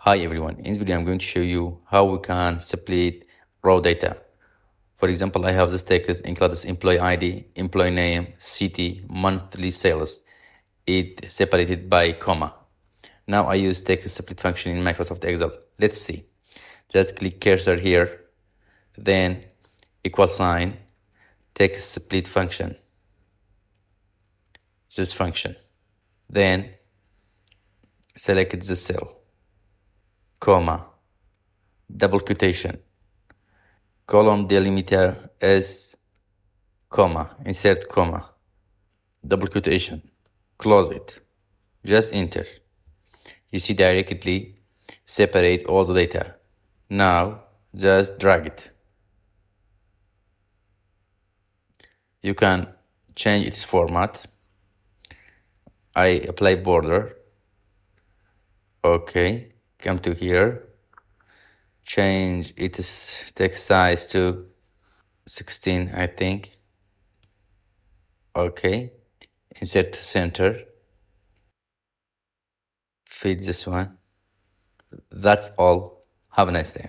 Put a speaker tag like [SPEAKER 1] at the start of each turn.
[SPEAKER 1] Hi everyone, in this video I'm going to show you how we can split raw data. For example, I have this text includes employee ID, employee name, city, monthly sales. It separated by comma. Now I use text split function in Microsoft Excel. Let's see. Just click cursor here, then equal sign, text split function. This function. Then select the cell, comma, double quotation, column delimiter is comma, insert comma, double quotation, close it, just enter. You see directly separate all the data. Now just drag it. You can change its format. I apply border. Okay, come to here, change its text size to 16, I think. Okay, insert center, fit this one. That's all. Have a nice day.